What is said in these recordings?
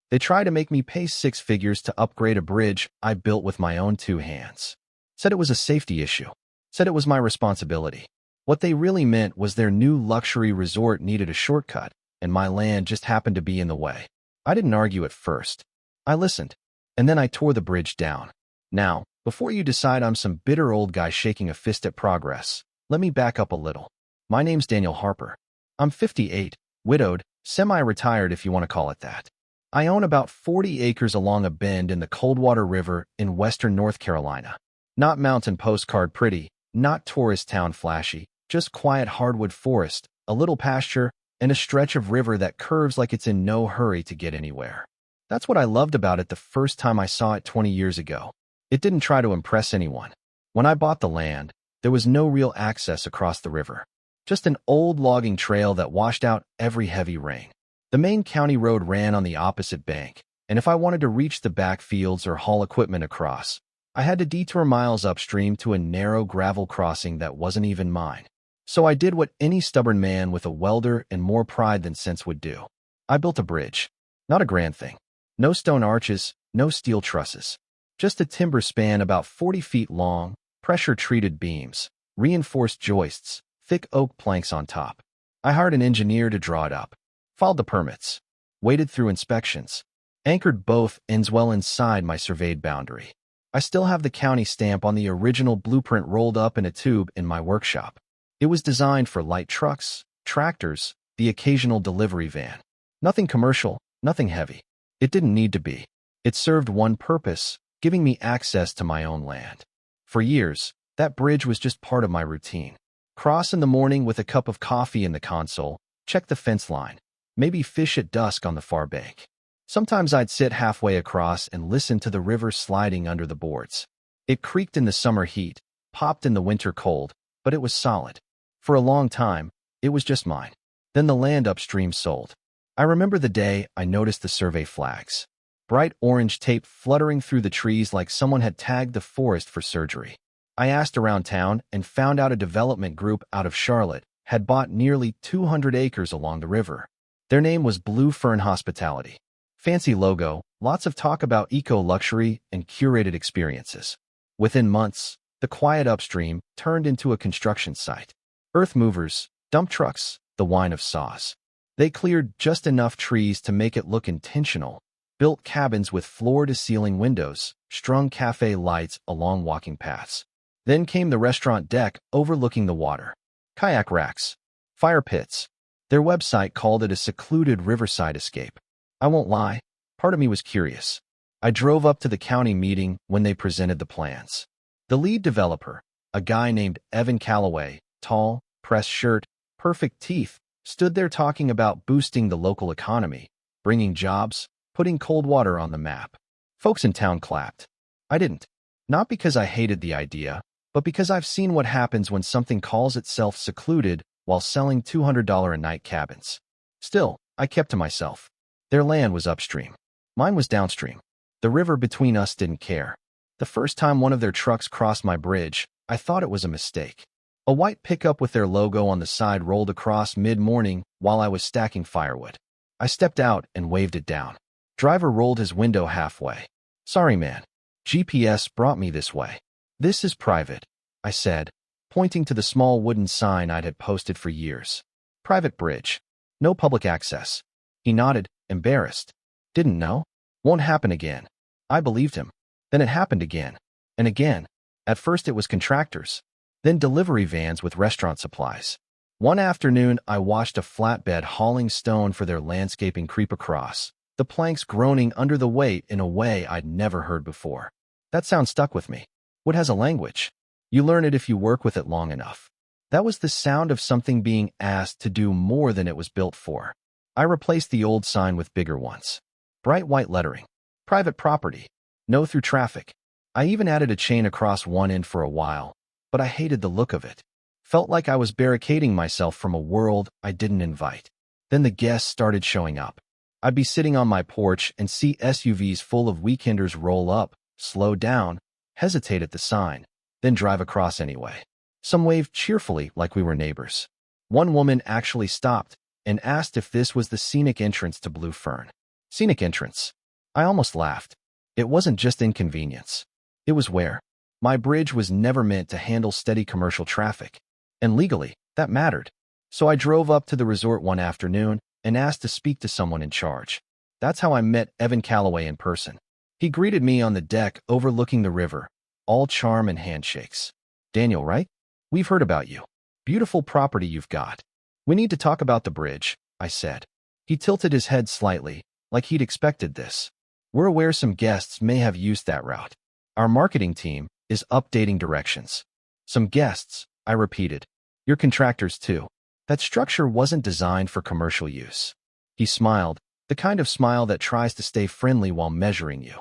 They tried to make me pay six figures to upgrade a bridge I built with my own two hands. Said it was a safety issue. Said it was my responsibility. What they really meant was their new luxury resort needed a shortcut, and my land just happened to be in the way. I didn't argue at first. I listened, and then I tore the bridge down. Now, before you decide I'm some bitter old guy shaking a fist at progress, let me back up a little. My name's Daniel Harper. I'm 58, widowed, semi-retired if you want to call it that. I own about 40 acres along a bend in the Coldwater River in western North Carolina. Not mountain postcard pretty, not tourist town flashy, just quiet hardwood forest, a little pasture, and a stretch of river that curves like it's in no hurry to get anywhere. That's what I loved about it the first time I saw it 20 years ago. It didn't try to impress anyone. When I bought the land, there was no real access across the river. Just an old logging trail that washed out every heavy rain. The main county road ran on the opposite bank, and if I wanted to reach the back fields or haul equipment across, I had to detour miles upstream to a narrow gravel crossing that wasn't even mine. So I did what any stubborn man with a welder and more pride than sense would do. I built a bridge. Not a grand thing. No stone arches, no steel trusses. Just a timber span about 40 feet long, pressure-treated beams, reinforced joists, thick oak planks on top. I hired an engineer to draw it up, filed the permits, waded through inspections, anchored both ends well inside my surveyed boundary. I still have the county stamp on the original blueprint rolled up in a tube in my workshop. It was designed for light trucks, tractors, the occasional delivery van. Nothing commercial, nothing heavy. It didn't need to be. It served one purpose, giving me access to my own land. For years, that bridge was just part of my routine. Cross in the morning with a cup of coffee in the console, check the fence line, maybe fish at dusk on the far bank. Sometimes I'd sit halfway across and listen to the river sliding under the boards. It creaked in the summer heat, popped in the winter cold, but it was solid. For a long time, it was just mine. Then the land upstream sold. I remember the day I noticed the survey flags. Bright orange tape fluttering through the trees like someone had tagged the forest for surgery. I asked around town and found out a development group out of Charlotte had bought nearly 200 acres along the river. Their name was Blue Fern Hospitality. Fancy logo, lots of talk about eco-luxury and curated experiences. Within months, the quiet upstream turned into a construction site. Earth movers, dump trucks, the wine of saws. They cleared just enough trees to make it look intentional, built cabins with floor-to-ceiling windows, strung cafe lights along walking paths. Then came the restaurant deck overlooking the water. Kayak racks, fire pits. Their website called it a secluded riverside escape. I won't lie, part of me was curious. I drove up to the county meeting when they presented the plans. The lead developer, a guy named Evan Calloway, tall, pressed shirt, perfect teeth, stood there talking about boosting the local economy, bringing jobs, putting Coldwater on the map. Folks in town clapped. I didn't. Not because I hated the idea, but because I've seen what happens when something calls itself secluded while selling $200 a night cabins. Still, I kept to myself. Their land was upstream. Mine was downstream. The river between us didn't care. The first time one of their trucks crossed my bridge, I thought it was a mistake. A white pickup with their logo on the side rolled across mid-morning while I was stacking firewood. I stepped out and waved it down. Driver rolled his window halfway. Sorry, man. GPS brought me this way. This is private, I said, pointing to the small wooden sign I'd had posted for years. Private bridge. No public access. He nodded, embarrassed. Didn't know? Won't happen again. I believed him. Then it happened again. And again. At first it was contractors. Then delivery vans with restaurant supplies. One afternoon, I watched a flatbed hauling stone for their landscaping creep across, the planks groaning under the weight in a way I'd never heard before. That sound stuck with me. Wood has a language. You learn it if you work with it long enough. That was the sound of something being asked to do more than it was built for. I replaced the old sign with bigger ones. Bright white lettering. Private property. No through traffic. I even added a chain across one end for a while, but I hated the look of it. Felt like I was barricading myself from a world I didn't invite. Then the guests started showing up. I'd be sitting on my porch and see SUVs full of weekenders roll up, slow down, hesitate at the sign, then drive across anyway. Some waved cheerfully like we were neighbors. One woman actually stopped and asked if this was the scenic entrance to Blue Fern. Scenic entrance. I almost laughed. It wasn't just inconvenience. It was wear. My bridge was never meant to handle steady commercial traffic. And legally, that mattered. So I drove up to the resort one afternoon and asked to speak to someone in charge. That's how I met Evan Calloway in person. He greeted me on the deck overlooking the river, all charm and handshakes. Daniel, right? We've heard about you. Beautiful property you've got. We need to talk about the bridge, I said. He tilted his head slightly, like he'd expected this. We're aware some guests may have used that route. Our marketing team is updating directions. Some guests, I repeated. Your contractors too. That structure wasn't designed for commercial use. He smiled, the kind of smile that tries to stay friendly while measuring you.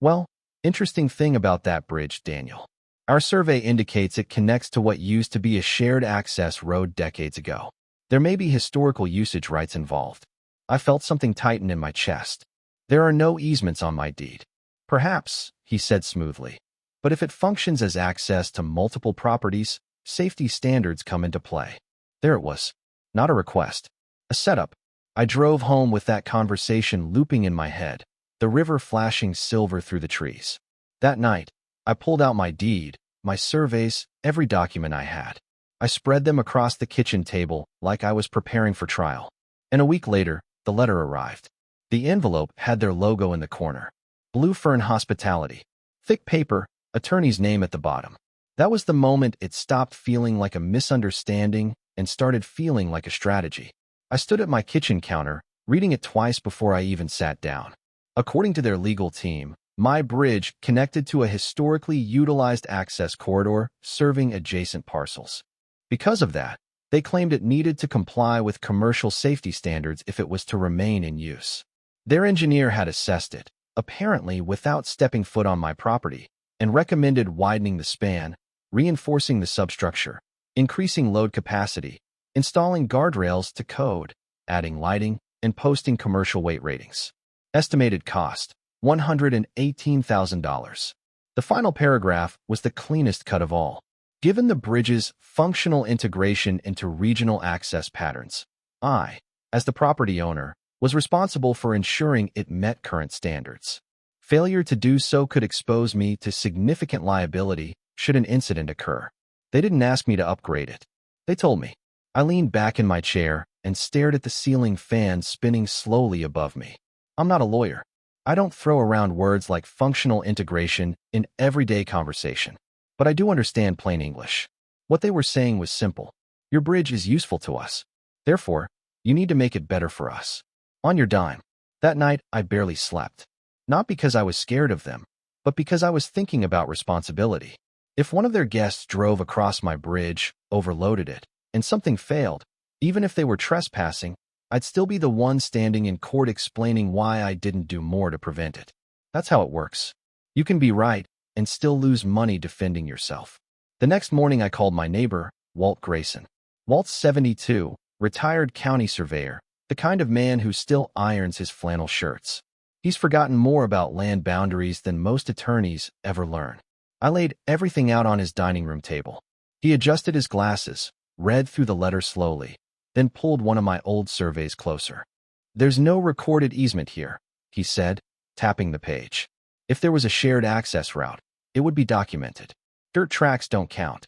Well, interesting thing about that bridge, Daniel. Our survey indicates it connects to what used to be a shared access road decades ago. There may be historical usage rights involved. I felt something tighten in my chest. There are no easements on my deed. Perhaps, he said smoothly. But if it functions as access to multiple properties, safety standards come into play. There it was. Not a request. A setup. I drove home with that conversation looping in my head, the river flashing silver through the trees. That night, I pulled out my deed, my surveys, every document I had. I spread them across the kitchen table like I was preparing for trial. And a week later, the letter arrived. The envelope had their logo in the corner. Blue Fern Hospitality. Thick paper, attorney's name at the bottom. That was the moment it stopped feeling like a misunderstanding and started feeling like a strategy. I stood at my kitchen counter, reading it twice before I even sat down. According to their legal team, my bridge connected to a historically utilized access corridor serving adjacent parcels. Because of that, they claimed it needed to comply with commercial safety standards if it was to remain in use. Their engineer had assessed it, apparently without stepping foot on my property, and recommended widening the span, reinforcing the substructure, increasing load capacity, installing guardrails to code, adding lighting, and posting commercial weight ratings. Estimated cost, $118,000. The final paragraph was the cleanest cut of all. Given the bridge's functional integration into regional access patterns, I, as the property owner, was responsible for ensuring it met current standards. Failure to do so could expose me to significant liability should an incident occur. They didn't ask me to upgrade it. They told me. I leaned back in my chair and stared at the ceiling fan spinning slowly above me. I'm not a lawyer. I don't throw around words like functional integration in everyday conversation. But I do understand plain English. What they were saying was simple. Your bridge is useful to us. Therefore, you need to make it better for us. On your dime. That night, I barely slept. Not because I was scared of them, but because I was thinking about responsibility. If one of their guests drove across my bridge, overloaded it, and something failed, even if they were trespassing, I'd still be the one standing in court explaining why I didn't do more to prevent it. That's how it works. You can be right and still lose money defending yourself. The next morning I called my neighbor, Walt Grayson. Walt's 72, retired county surveyor, the kind of man who still irons his flannel shirts. He's forgotten more about land boundaries than most attorneys ever learn. I laid everything out on his dining room table. He adjusted his glasses, read through the letter slowly, then pulled one of my old surveys closer. There's no recorded easement here, he said, tapping the page. If there was a shared access route, it would be documented. Dirt tracks don't count.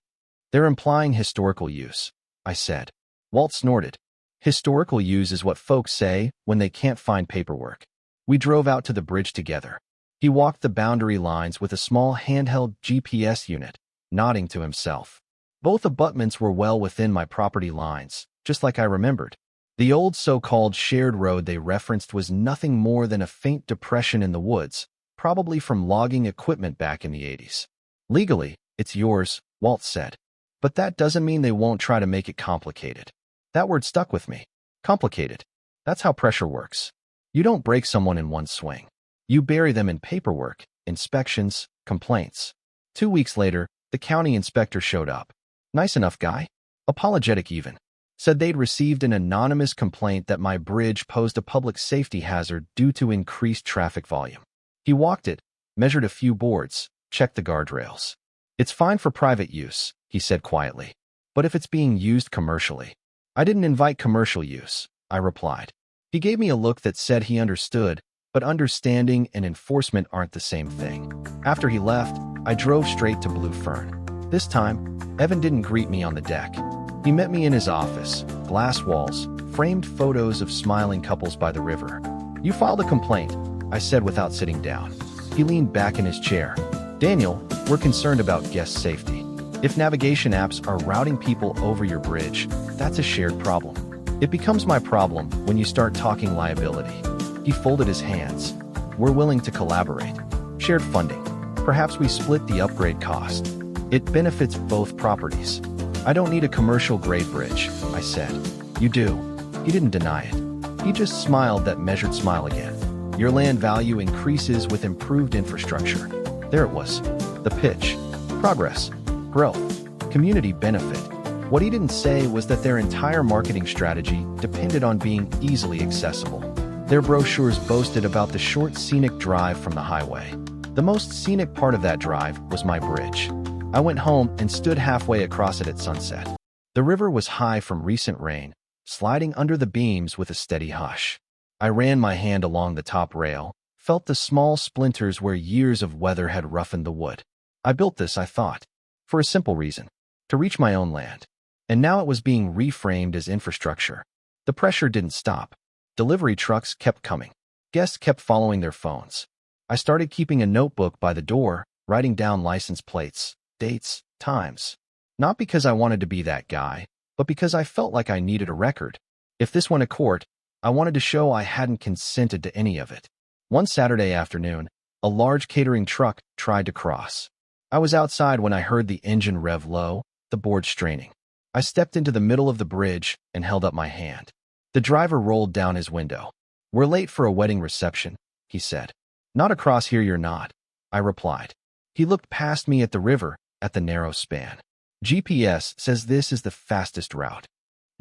They're implying historical use, I said. Walt snorted. Historical use is what folks say when they can't find paperwork. We drove out to the bridge together. He walked the boundary lines with a small handheld GPS unit, nodding to himself. Both abutments were well within my property lines, just like I remembered. The old so-called shared road they referenced was nothing more than a faint depression in the woods, probably from logging equipment back in the 80s. Legally, it's yours, Walt said. But that doesn't mean they won't try to make it complicated. That word stuck with me. Complicated. That's how pressure works. You don't break someone in one swing. You bury them in paperwork, inspections, complaints. 2 weeks later, the county inspector showed up. Nice enough guy. Apologetic even. Said they'd received an anonymous complaint that my bridge posed a public safety hazard due to increased traffic volume. He walked it, measured a few boards, checked the guardrails. It's fine for private use, he said quietly. But if it's being used commercially. I didn't invite commercial use, I replied. He gave me a look that said he understood, But understanding and enforcement aren't the same thing. After he left, I drove straight to Blue Fern. This time, Evan didn't greet me on the deck. He met me in his office, glass walls, framed photos of smiling couples by the river. "You filed a complaint," I said without sitting down. He leaned back in his chair. "Daniel, we're concerned about guest safety. If navigation apps are routing people over your bridge, that's a shared problem. It becomes my problem when you start talking liability." He folded his hands. "We're willing to collaborate. Shared funding. Perhaps we split the upgrade cost. It benefits both properties." "I don't need a commercial-grade bridge," I said. "You do." He didn't deny it. He just smiled that measured smile again. "Your land value increases with improved infrastructure." There it was. The pitch. Progress. Growth. Community benefit. What he didn't say was that their entire marketing strategy depended on being easily accessible. Their brochures boasted about the short scenic drive from the highway. The most scenic part of that drive was my bridge. I went home and stood halfway across it at sunset. The river was high from recent rain, sliding under the beams with a steady hush. I ran my hand along the top rail, felt the small splinters where years of weather had roughened the wood. I built this, I thought, for a simple reason: to reach my own land. And now it was being reframed as infrastructure. The pressure didn't stop. Delivery trucks kept coming. Guests kept following their phones. I started keeping a notebook by the door, writing down license plates, dates, times. Not because I wanted to be that guy, but because I felt like I needed a record. If this went to court, I wanted to show I hadn't consented to any of it. One Saturday afternoon, a large catering truck tried to cross. I was outside when I heard the engine rev low, the board straining. I stepped into the middle of the bridge and held up my hand. The driver rolled down his window. "We're late for a wedding reception," he said. "Not across here, you're not," I replied. He looked past me at the river, at the narrow span. "GPS says this is the fastest route."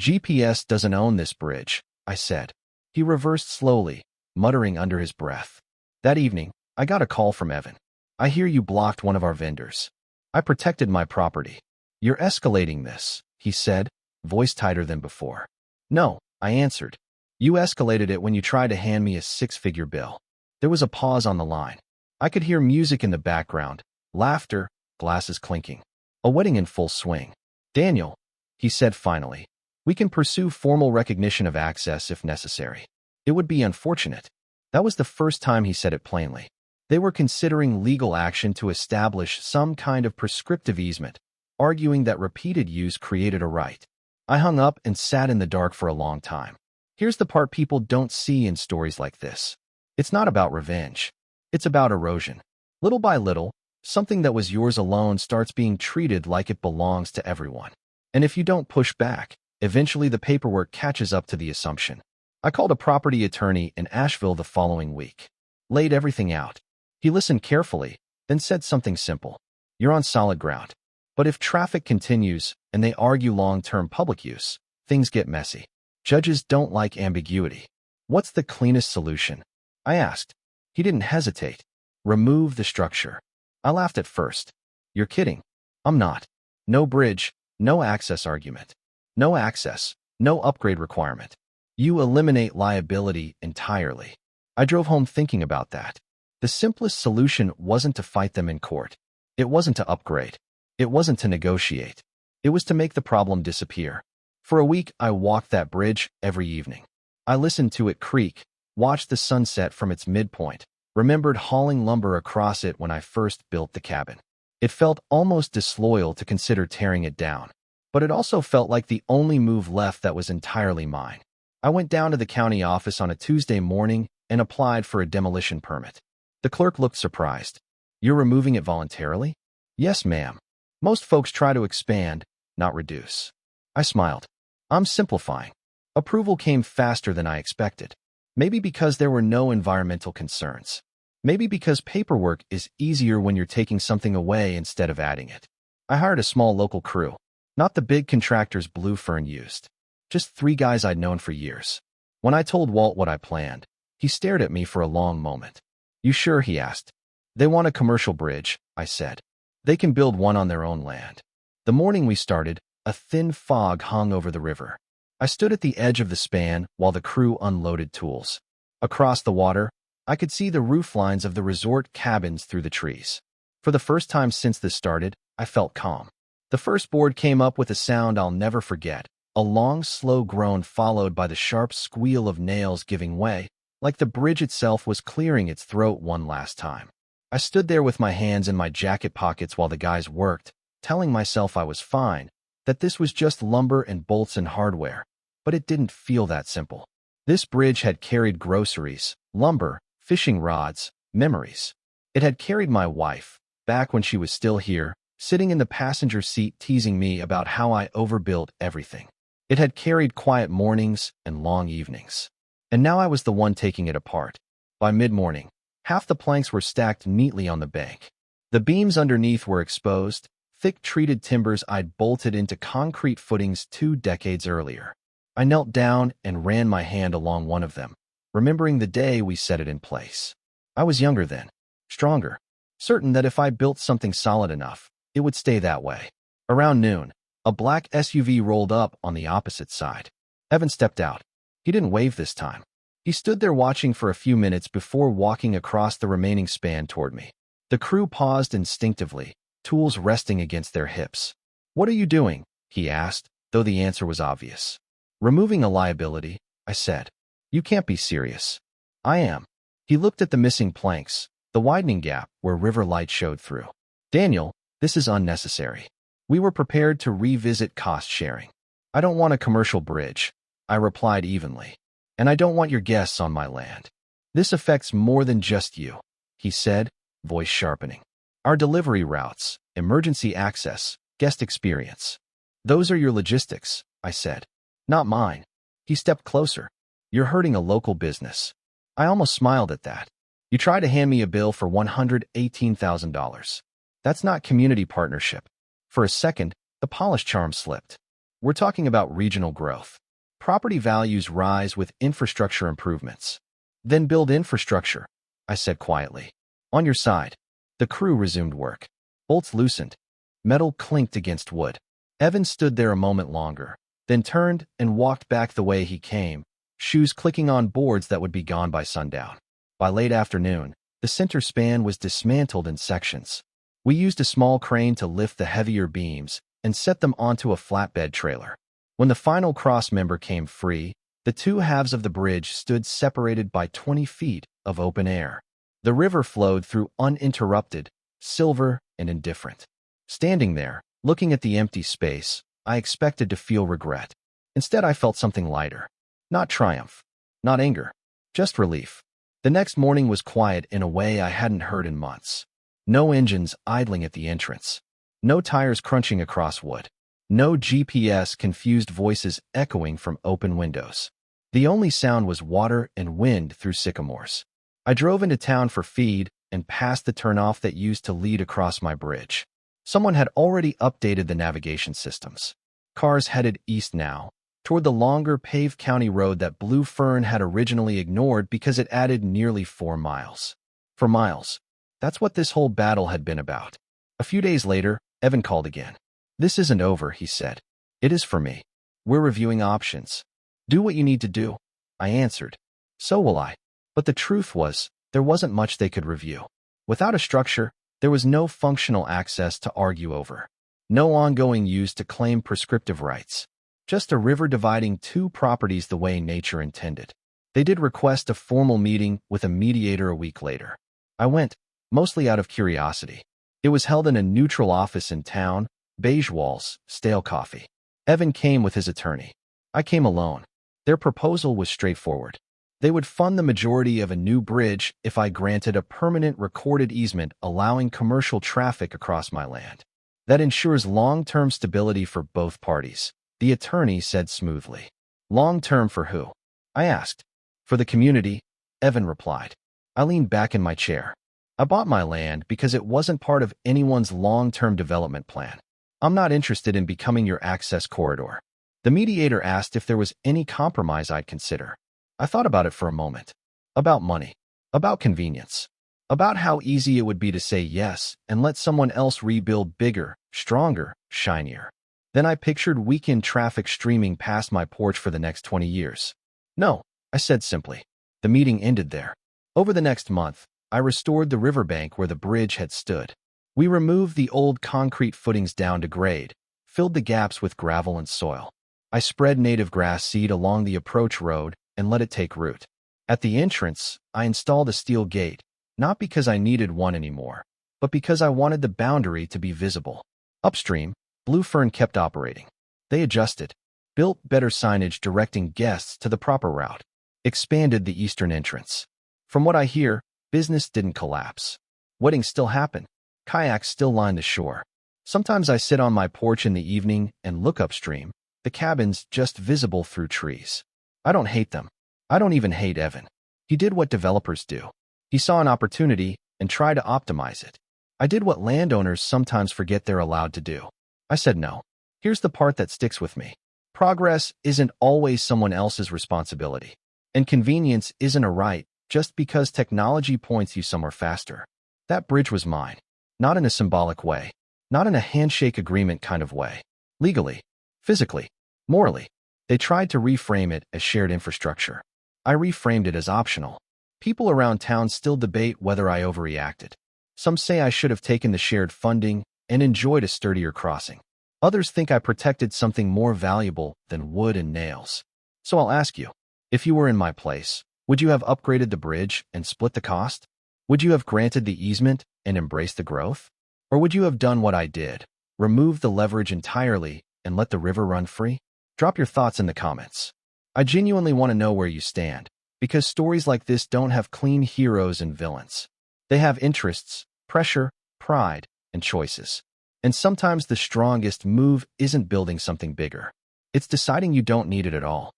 "GPS doesn't own this bridge," I said. He reversed slowly, muttering under his breath. That evening, I got a call from Evan. "I hear you blocked one of our vendors." I protected my property. "You're escalating this," he said, voice tighter than before. "No," I answered. "You escalated it when you tried to hand me a six-figure bill." There was a pause on the line. I could hear music in the background, laughter, glasses clinking. A wedding in full swing. "Daniel," he said finally, "we can pursue formal recognition of access if necessary. It would be unfortunate." That was the first time he said it plainly. They were considering legal action to establish some kind of prescriptive easement, arguing that repeated use created a right. I hung up and sat in the dark for a long time. Here's the part people don't see in stories like this. It's not about revenge. It's about erosion. Little by little, something that was yours alone starts being treated like it belongs to everyone. And if you don't push back, eventually the paperwork catches up to the assumption. I called a property attorney in Asheville the following week. Laid everything out. He listened carefully, then said something simple. "You're on solid ground. But if traffic continues and they argue long-term public use, things get messy. Judges don't like ambiguity. What's the cleanest solution?" I asked. He didn't hesitate. "Remove the structure." I laughed at first. "You're kidding." "I'm not. No bridge, no access argument. No access, no upgrade requirement. You eliminate liability entirely." I drove home thinking about that. The simplest solution wasn't to fight them in court. It wasn't to upgrade. It wasn't to negotiate. It was to make the problem disappear. For a week, I walked that bridge every evening. I listened to it creak, watched the sunset from its midpoint, remembered hauling lumber across it when I first built the cabin. It felt almost disloyal to consider tearing it down, but it also felt like the only move left that was entirely mine. I went down to the county office on a Tuesday morning and applied for a demolition permit. The clerk looked surprised. "You're removing it voluntarily?" "Yes, ma'am. Most folks try to expand, not reduce." I smiled. "I'm simplifying." Approval came faster than I expected. Maybe because there were no environmental concerns. Maybe because paperwork is easier when you're taking something away instead of adding it. I hired a small local crew, not the big contractors Blue Fern used. Just 3 guys I'd known for years. When I told Walt what I planned, he stared at me for a long moment. "You sure?" he asked. "They want a commercial bridge," I said. "They can build one on their own land." The morning we started, a thin fog hung over the river. I stood at the edge of the span while the crew unloaded tools. Across the water, I could see the roof lines of the resort cabins through the trees. For the first time since this started, I felt calm. The first board came up with a sound I'll never forget, a long, slow groan followed by the sharp squeal of nails giving way, like the bridge itself was clearing its throat one last time. I stood there with my hands in my jacket pockets while the guys worked, telling myself I was fine, that this was just lumber and bolts and hardware. But it didn't feel that simple. This bridge had carried groceries, lumber, fishing rods, memories. It had carried my wife, back when she was still here, sitting in the passenger seat teasing me about how I overbuilt everything. It had carried quiet mornings and long evenings. And now I was the one taking it apart. By mid-morning, half the planks were stacked neatly on the bank. The beams underneath were exposed, thick treated timbers I'd bolted into concrete footings 2 decades earlier. I knelt down and ran my hand along one of them, remembering the day we set it in place. I was younger then, stronger, certain that if I built something solid enough, it would stay that way. Around noon, a black SUV rolled up on the opposite side. Evan stepped out. He didn't wave this time. He stood there watching for a few minutes before walking across the remaining span toward me. The crew paused instinctively, tools resting against their hips. "What are you doing?" he asked, though the answer was obvious. "Removing a liability," I said. "You can't be serious." "I am." He looked at the missing planks, the widening gap where river light showed through. "Daniel, this is unnecessary. We were prepared to revisit cost sharing." "I don't want a commercial bridge," I replied evenly. "And I don't want your guests on my land." "This affects more than just you," he said, voice sharpening. "Our delivery routes, emergency access, guest experience. Those are your logistics," I said. "Not mine." He stepped closer. "You're hurting a local business." I almost smiled at that. "You try to hand me a bill for $118,000. That's not community partnership." For a second, the polished charm slipped. "We're talking about regional growth. Property values rise with infrastructure improvements." "Then build infrastructure," I said quietly. "On your side." The crew resumed work. Bolts loosened. Metal clinked against wood. Evan stood there a moment longer, then turned and walked back the way he came, shoes clicking on boards that would be gone by sundown. By late afternoon, the center span was dismantled in sections. We used a small crane to lift the heavier beams and set them onto a flatbed trailer. When the final cross member came free, the two halves of the bridge stood separated by 20 feet of open air. The river flowed through uninterrupted, silver and indifferent. Standing there, looking at the empty space, I expected to feel regret. Instead, I felt something lighter. Not triumph, not anger, just relief. The next morning was quiet in a way I hadn't heard in months. No engines idling at the entrance. No tires crunching across wood. No GPS-confused voices echoing from open windows. The only sound was water and wind through sycamores. I drove into town for feed and passed the turnoff that used to lead across my bridge. Someone had already updated the navigation systems. Cars headed east now, toward the longer paved county road that Blue Fern had originally ignored because it added nearly 4 miles. For miles. That's what this whole battle had been about. A few days later, Evan called again. "This isn't over," he said. "It is for me. We're reviewing options." "Do what you need to do," I answered. "So will I." But the truth was, there wasn't much they could review. Without a structure, there was no functional access to argue over. No ongoing use to claim prescriptive rights. Just a river dividing 2 properties the way nature intended. They did request a formal meeting with a mediator a week later. I went, mostly out of curiosity. It was held in a neutral office in town, beige walls, stale coffee. Evan came with his attorney. I came alone. Their proposal was straightforward. They would fund the majority of a new bridge if I granted a permanent recorded easement allowing commercial traffic across my land. That ensures long-term stability for both parties, the attorney said smoothly. Long-term for who? I asked. For the community, Evan replied. I leaned back in my chair. I bought my land because it wasn't part of anyone's long-term development plan. I'm not interested in becoming your access corridor. The mediator asked if there was any compromise I'd consider. I thought about it for a moment. About money. About convenience. About how easy it would be to say yes and let someone else rebuild bigger, stronger, shinier. Then I pictured weekend traffic streaming past my porch for the next 20 years. No, I said simply. The meeting ended there. Over the next month, I restored the riverbank where the bridge had stood. We removed the old concrete footings down to grade, filled the gaps with gravel and soil. I spread native grass seed along the approach road and let it take root. At the entrance, I installed a steel gate, not because I needed one anymore, but because I wanted the boundary to be visible. Upstream, Blue Fern kept operating. They adjusted, built better signage directing guests to the proper route, expanded the eastern entrance. From what I hear, business didn't collapse. Weddings still happen. Kayaks still line the shore. Sometimes I sit on my porch in the evening and look upstream, the cabins just visible through trees. I don't hate them. I don't even hate Evan. He did what developers do. He saw an opportunity and tried to optimize it. I did what landowners sometimes forget they're allowed to do. I said no. Here's the part that sticks with me. Progress isn't always someone else's responsibility. And convenience isn't a right just because technology points you somewhere faster. That bridge was mine. Not in a symbolic way. Not in a handshake agreement kind of way. Legally. Physically. Morally. They tried to reframe it as shared infrastructure. I reframed it as optional. People around town still debate whether I overreacted. Some say I should have taken the shared funding and enjoyed a sturdier crossing. Others think I protected something more valuable than wood and nails. So I'll ask you, if you were in my place, would you have upgraded the bridge and split the cost? Would you have granted the easement and embraced the growth? Or would you have done what I did, removed the leverage entirely and let the river run free? Drop your thoughts in the comments. I genuinely want to know where you stand, because stories like this don't have clean heroes and villains. They have interests, pressure, pride, and choices. And sometimes the strongest move isn't building something bigger. It's deciding you don't need it at all.